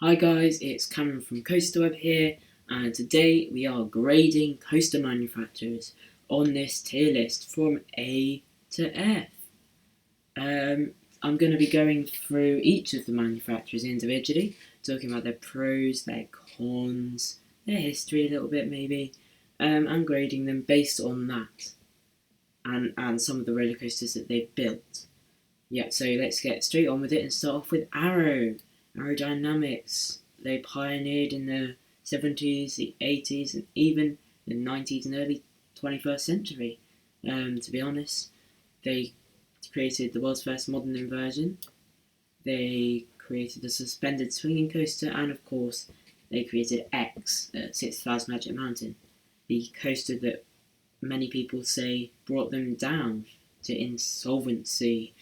Hi guys, it's Cameron from CoasterWeb here, and today we are grading coaster manufacturers on this tier list from A to F. I'm going to be going through each of the manufacturers individually, talking about their pros, their cons, their history a little bit maybe, and grading them based on that, and some of the roller coasters that they've built. Yeah, so let's get straight on with it and start off with aerodynamics. They pioneered in the 70s, the 80s, and even the 90s and early 21st century. To be honest, they created the world's first modern inversion. They created a suspended swinging coaster, and of course, they created X at 6,000 Magic Mountain, the coaster that many people say brought them down to insolvency.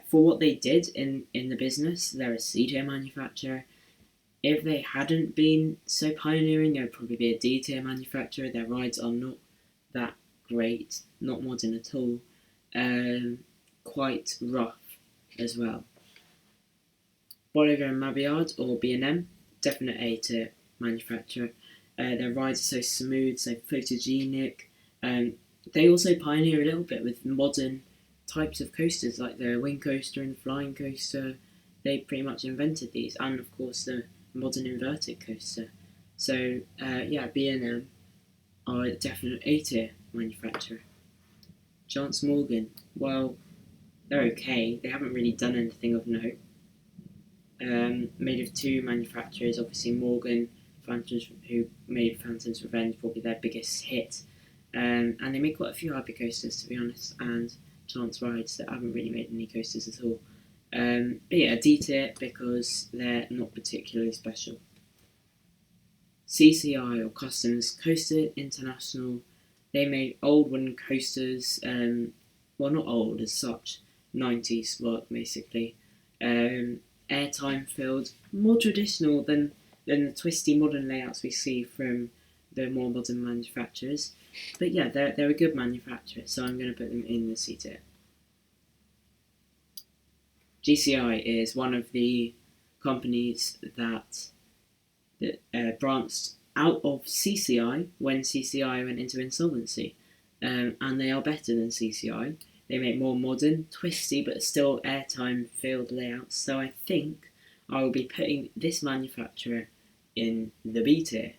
For what they did in the business, they're a C-tier manufacturer. If they hadn't been so pioneering, they would probably be a D-tier manufacturer. Their rides are not that great, not modern at all, quite rough as well. Bolliger and Mabillard, or B&M, definite A-tier manufacturer. Their rides are so smooth, so photogenic. They also pioneer a little bit with modern types of coasters, like the wing coaster and flying coaster. They pretty much invented these, and of course the modern inverted coaster. So B&M are a definite A-tier manufacturer. Chance Morgan, well, they're okay. They haven't really done anything of note. Made of two manufacturers, obviously Morgan, who made Phantom's Revenge probably their biggest hit. And they make quite a few hyper coasters, to be honest, and Chance Rides that haven't really made any coasters at all. A D tier because they're not particularly special. CCI, or Customs Coaster International, they made old wooden coasters, not old as such, 90s work basically. Airtime filled, more traditional than the twisty modern layouts we see from the more modern manufacturers. But yeah, they're a good manufacturer, so I'm going to put them in the C tier. GCI is one of the companies that branched out of CCI when CCI went into insolvency, and they are better than CCI. They make more modern, twisty, but still airtime-filled layouts, so I think I will be putting this manufacturer in the B tier.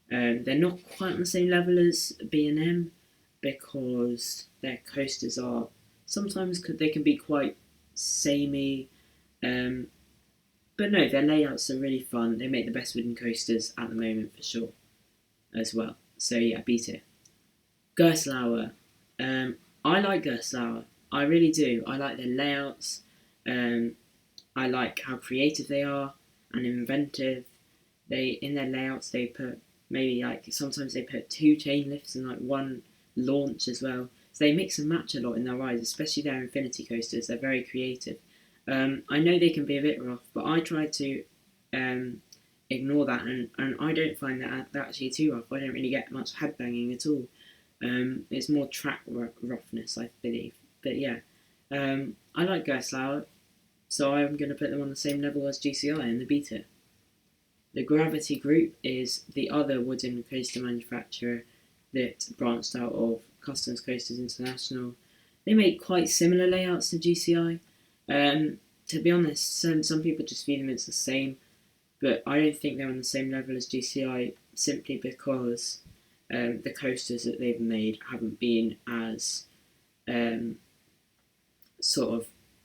They're not quite on the same level as B&M because their coasters are sometimes they can be quite samey, but no, their layouts are really fun. They make the best wooden coasters at the moment for sure, as well. So yeah, B tier. Gerstlauer. I like Gerstlauer. I really do. I like their layouts. I like how creative they are and inventive. In their layouts they put sometimes they put two chain lifts and one launch as well. So they mix and match a lot in their rides, especially their infinity coasters. They're very creative. I know they can be a bit rough, but I try to ignore that, and I don't find that actually too rough. I don't really get much headbanging at all. It's more track roughness, I believe. But yeah, I like Gerstlauer, so I'm going to put them on the same level as GCI in the B tier. The Gravity Group is the other wooden coaster manufacturer that branched out of Customs Coasters International. They make quite similar layouts to GCI. To be honest, some people just view them as the same, but I don't think they're on the same level as GCI simply because the coasters that they've made haven't been as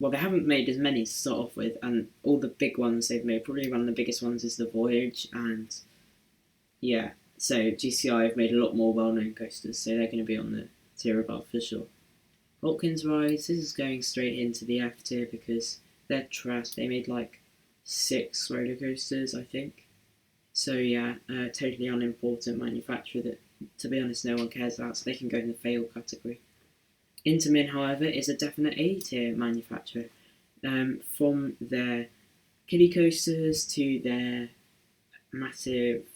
they haven't made as many to start off with, and all the big ones they've made, probably one of the biggest ones is the Voyage, and yeah, so GCI have made a lot more well-known coasters, so they're going to be on the tier above for sure. Hopkins Rides, this is going straight into the F tier because they're trash. They made 6 roller coasters, I think. So yeah, totally unimportant manufacturer that, to be honest, no one cares about, so they can go in the fail category. Intamin, however, is a definite A-tier manufacturer. From their kiddie coasters to their massive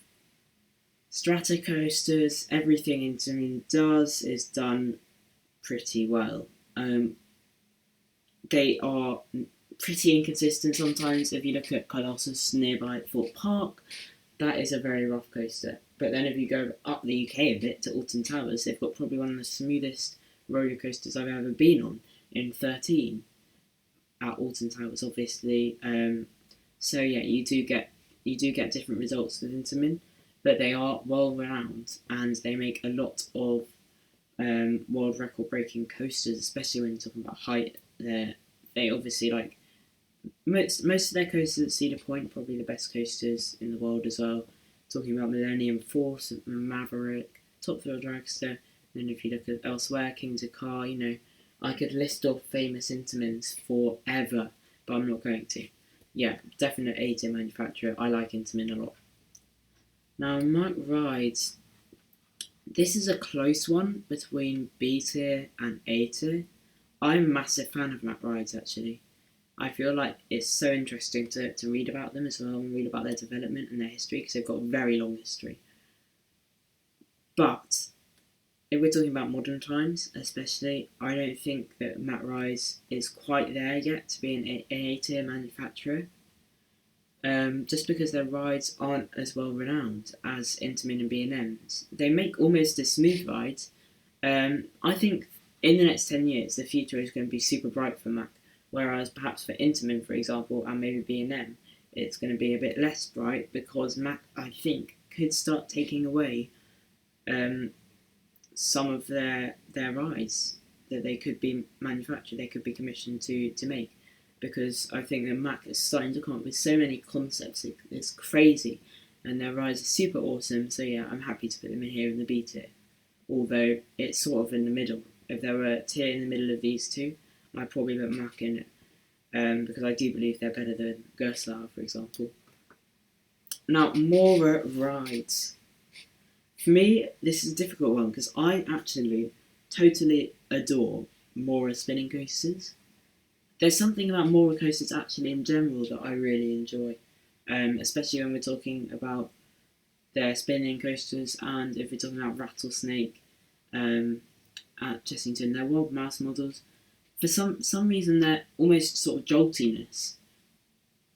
strata coasters, everything Intamin does is done pretty well. They are pretty inconsistent sometimes. If you look at Colossus nearby at Thorpe Park, that is a very rough coaster. But then if you go up the UK a bit to Alton Towers, they've got probably one of the smoothest roller coasters I've ever been on in 13 at Alton Towers, obviously. So yeah, you do get different results with Intamin, but they are well renowned and they make a lot of world record breaking coasters, especially when you're talking about height. They obviously like most of their coasters at Cedar Point, probably the best coasters in the world as well. Talking about Millennium Force, Maverick, Top Thrill Dragster, and if you look at elsewhere, King's of Car, I could list off famous Intamins forever, but I'm not going to. Yeah, definite A-tier manufacturer. I like Intamin a lot. Now, Mack Rides. This is a close one between B tier and A tier. I'm a massive fan of Mack Rides, actually. I feel like it's so interesting to read about them as well and read about their development and their history because they've got a very long history. But if we're talking about modern times, especially, I don't think that Mack Rides is quite there yet to be an A-tier manufacturer. Just because their rides aren't as well renowned as Intamin and B&M's. They make almost as smooth rides. I think in the next 10 years, the future is going to be super bright for Mack. Whereas perhaps for Intamin, for example, and maybe B&M, it's going to be a bit less bright because Mack, I think, could start taking away some of their rides that they could be manufactured, they could be commissioned to make. Because I think that Mack is starting to come up with so many concepts, it's crazy, and their rides are super awesome, so yeah, I'm happy to put them in here in the B tier. Although, it's sort of in the middle. If there were a tier in the middle of these two, I'd probably put Mack in it, because I do believe they're better than Gerstlauer, for example. Now, Mora rides. For me, this is a difficult one, because I actually totally adore Mora spinning coasters. There's something about Mora coasters actually in general that I really enjoy, especially when we're talking about their spinning coasters and if we're talking about Rattlesnake at Chessington, they're World Mouse models. For some reason, they're almost sort of joltiness.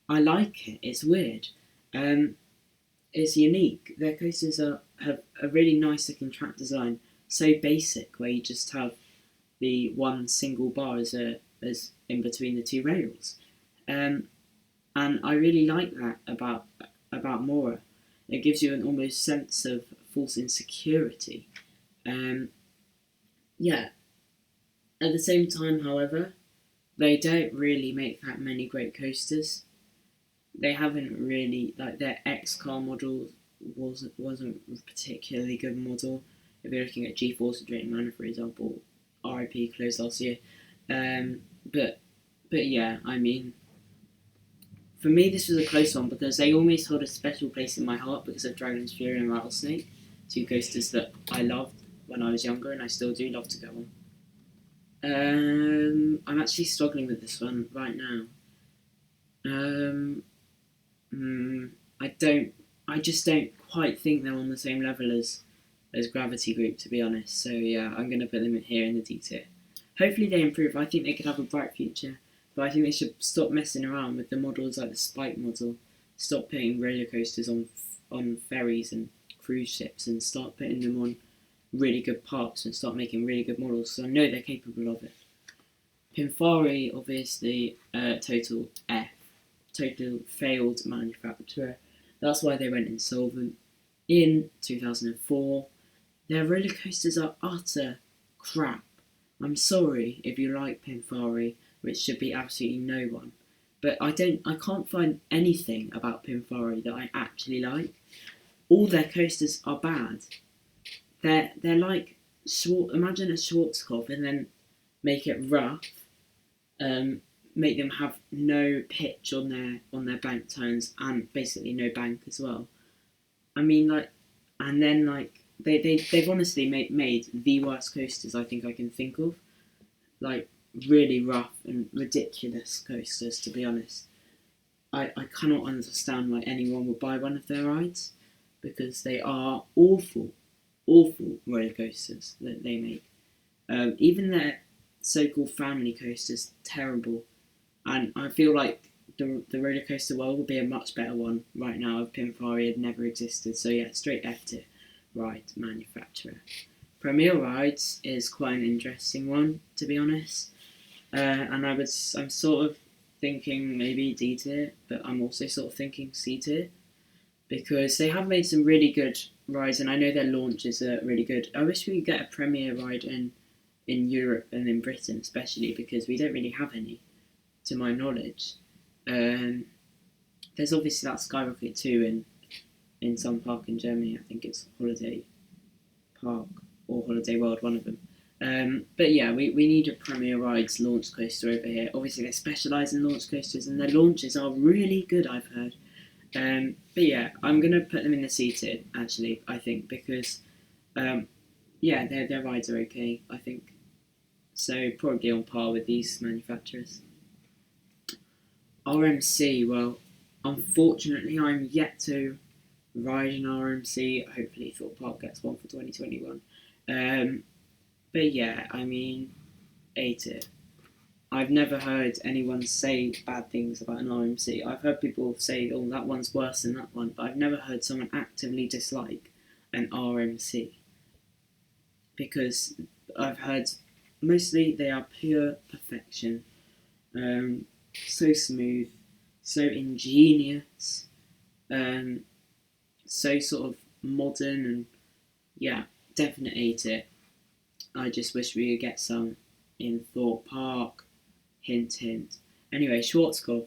I like it. It's weird. It's unique. Their coasters have a really nice looking track design, so basic, where you just have the one single bar as in between the two rails, and I really like that about Mora. It gives you an almost sense of false insecurity. Yeah. At the same time, however, they don't really make that many great coasters. They haven't really their X-Car model wasn't a particularly good model. If you're looking at G-Force Drayton Manor, for example, RIP closed last year. But yeah, I mean, for me this was a close one because they almost hold a special place in my heart because of Dragon's Fury and Rattlesnake, two coasters that I loved when I was younger and I still do love to go on. I'm actually struggling with this one right now. I just don't quite think they're on the same level as Gravity Group, to be honest. So yeah, I'm going to put them in here in the D tier. Hopefully they improve. I think they could have a bright future, but I think they should stop messing around with the models like the Spike model. Stop putting roller coasters on ferries and cruise ships, and start putting them on really good parks and start making really good models. So I know they're capable of it. Pinfari, obviously, total F. Total failed manufacturer. That's why they went insolvent in 2004. Their roller coasters are utter crap. I'm sorry if you like Pinfari, which should be absolutely no one. But I can't find anything about Pinfari that I actually like. All their coasters are bad. They're like imagine a Schwarzkopf and then make it rough. Make them have no pitch on their bank turns and basically no bank as well. I mean, and then they've honestly made the worst coasters I think I can think of, really rough and ridiculous coasters. To be honest, I cannot understand why anyone would buy one of their rides because they are awful roller coasters that they make. Even their so-called family coasters, terrible. And I feel like the roller coaster world would be a much better one right now if Pinfari had never existed. So yeah, straight F tier. Ride manufacturer. Premier Rides is quite an interesting one, to be honest. And I'm sort of thinking maybe D tier, but I'm also sort of thinking C tier because they have made some really good rides, and I know their launches are really good. I wish we could get a Premier ride in Europe and in Britain, especially because we don't really have any, to my knowledge. Um, there's obviously that Skyrocket 2 in some park in Germany. I think it's Holiday Park or Holiday World, one of them. But yeah, we need a Premier Rides launch coaster over here. Obviously, they specialise in launch coasters, and their launches are really good, I've heard. But yeah, I'm going to put them in the C tier, actually, I think, because yeah, their rides are okay, I think. So probably on par with these manufacturers. RMC, well, unfortunately, I'm yet to ride an RMC. Hopefully, Thorpe Park gets one for 2021. But yeah, I mean, A tier. I've never heard anyone say bad things about an RMC. I've heard people say, oh, that one's worse than that one, but I've never heard someone actively dislike an RMC. Because I've heard mostly they are pure perfection. So smooth, so ingenious, so sort of modern, and yeah, definite A tier. I just wish we could get some in Thorpe Park. Hint, hint. Anyway, Schwarzkopf.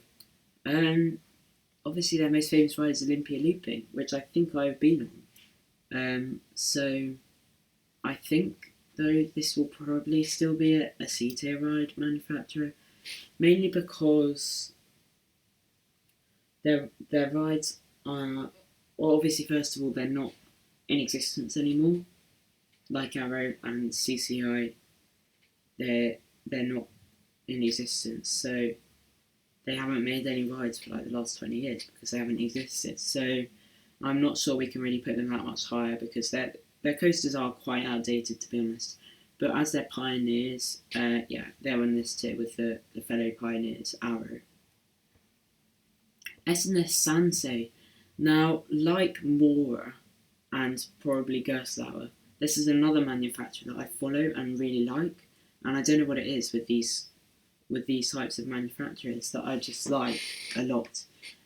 Obviously their most famous ride is Olympia Looping, which I think I've been on. So I think though this will probably still be a C tier ride manufacturer, mainly because their rides are, well, obviously first of all they're not in existence anymore. Like Arrow and CCI, they're not in existence, so they haven't made any rides for like the last 20 years because they haven't existed. So I'm not sure we can really put them that much higher because their coasters are quite outdated, to be honest. But as they're pioneers, yeah, they're on this tier with the fellow pioneers, Arrow. S&S Sansei. Now, like Mora and probably Gerstlauer, this is another manufacturer that I follow and really like, and I don't know what it is with these types of manufacturers that I just like a lot.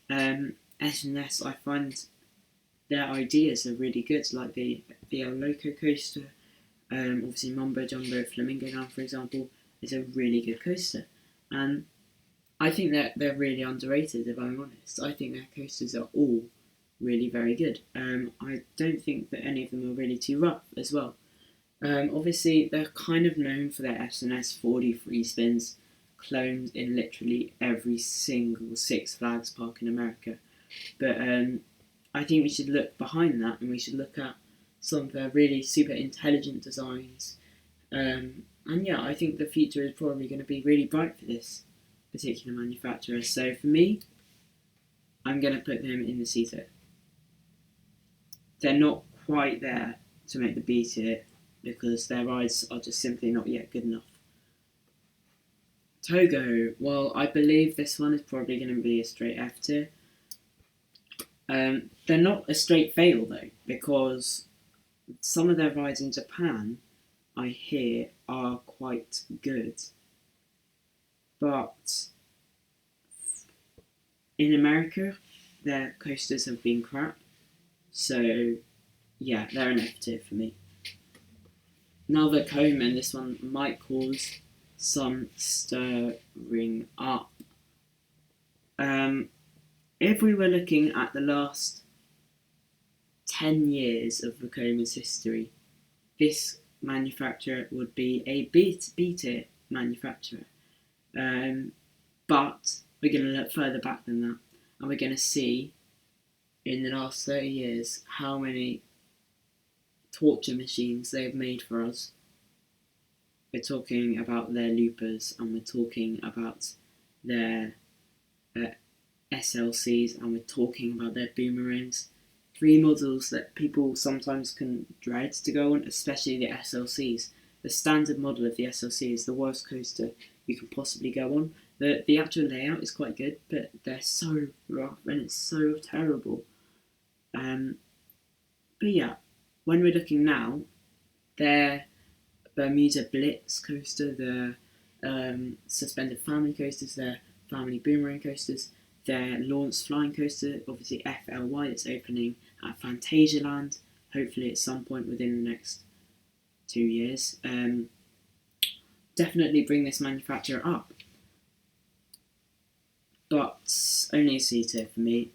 S&S, I find their ideas are really good, like the El Loco coaster. Obviously Mumbo Jumbo Flamingo Land, for example, is a really good coaster, and I think that they're really underrated, if I'm honest. I think their coasters are all really very good. I don't think that any of them are really too rough as well. Obviously, they're kind of known for their S&S 40 free spins, cloned in literally every single Six Flags park in America. But I think we should look behind that and we should look at some of their really super intelligent designs. And yeah, I think the future is probably going to be really bright for this particular manufacturer. So for me, I'm going to put them in the C tier. They're not quite there to make the B tier because their rides are just simply not yet good enough. Togo, well, I believe this one is probably going to be a straight F tier. They're not a straight fail though, because some of their rides in Japan, I hear, are quite good. But in America, their coasters have been crap. So, yeah, they're an F tier for me. Now the Coleman, this one might cause some stirring up. If we were looking at the last 10 years of Vekoma's history, this manufacturer would be a B tier manufacturer. But we're going to look further back than that, and we're going to see in the last 30 years how many torture machines they've made for us. We're talking about their loopers, and we're talking about their SLCs, and we're talking about their boomerangs. 3 models that people sometimes can dread to go on, especially the SLCs. The standard model of the SLC is the worst coaster you can possibly go on The actual layout is quite good, but they're so rough and it's so terrible. But yeah, when we're looking now, their Bermuda Blitz coaster, their suspended family coasters, their family boomerang coasters, their launch flying coaster, obviously FLY, that's opening at Fantasialand, hopefully at some point within the next 2 years. Definitely bring this manufacturer up, but only a C-tier for me.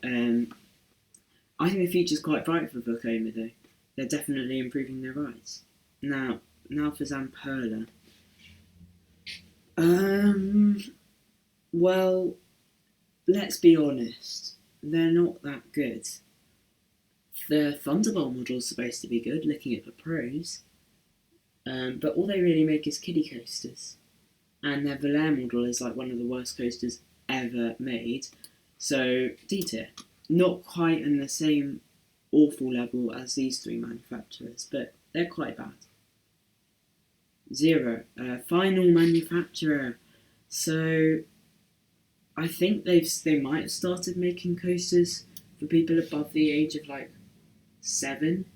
I think the future's quite bright for Vekoma though. They're definitely improving their rides. Now for Zamperla. Well, let's be honest. They're not that good. The Thunderbolt model's supposed to be good, looking at the pros. But all they really make is kiddie coasters. And their Valair model is like one of the worst coasters ever made. So, D-tier. Not quite in the same awful level as these three manufacturers, but they're quite bad. 0. Final manufacturer. So, I think they might have started making coasters for people above the age of like 7,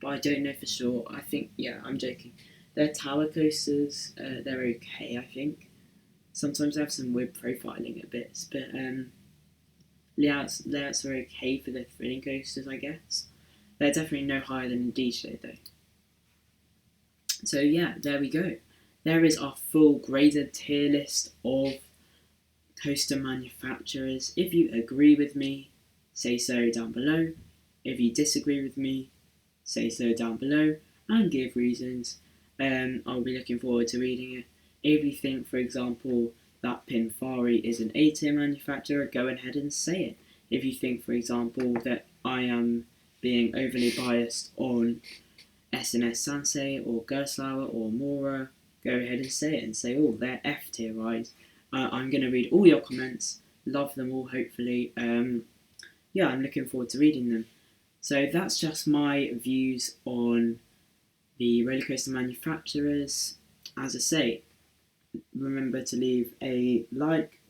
but I don't know for sure. I think, yeah, I'm joking. Their tower coasters, they're okay, I think. Sometimes they have some weird profiling at bits, but layouts are okay for the thrilling coasters, I guess. They're definitely no higher than a D-shade though. So yeah, there we go. There is our full graded tier list of coaster manufacturers. If you agree with me, say so down below. If you disagree with me, say so down below and give reasons. I'll be looking forward to reading it. If you think, for example, that Pinfari is an A-tier manufacturer, go ahead and say it. If you think, for example, that I am being overly biased on S&S Sansei or Gerstlauer or Mora, go ahead and say it and say, oh, they're F-tier rides. I'm going to read all your comments, love them all, hopefully. Yeah, I'm looking forward to reading them. So that's just my views on the roller coaster manufacturers. As I say, remember to leave a like,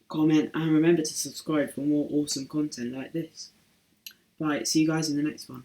comment, and remember to subscribe for more awesome content like this. Right, see you guys in the next one.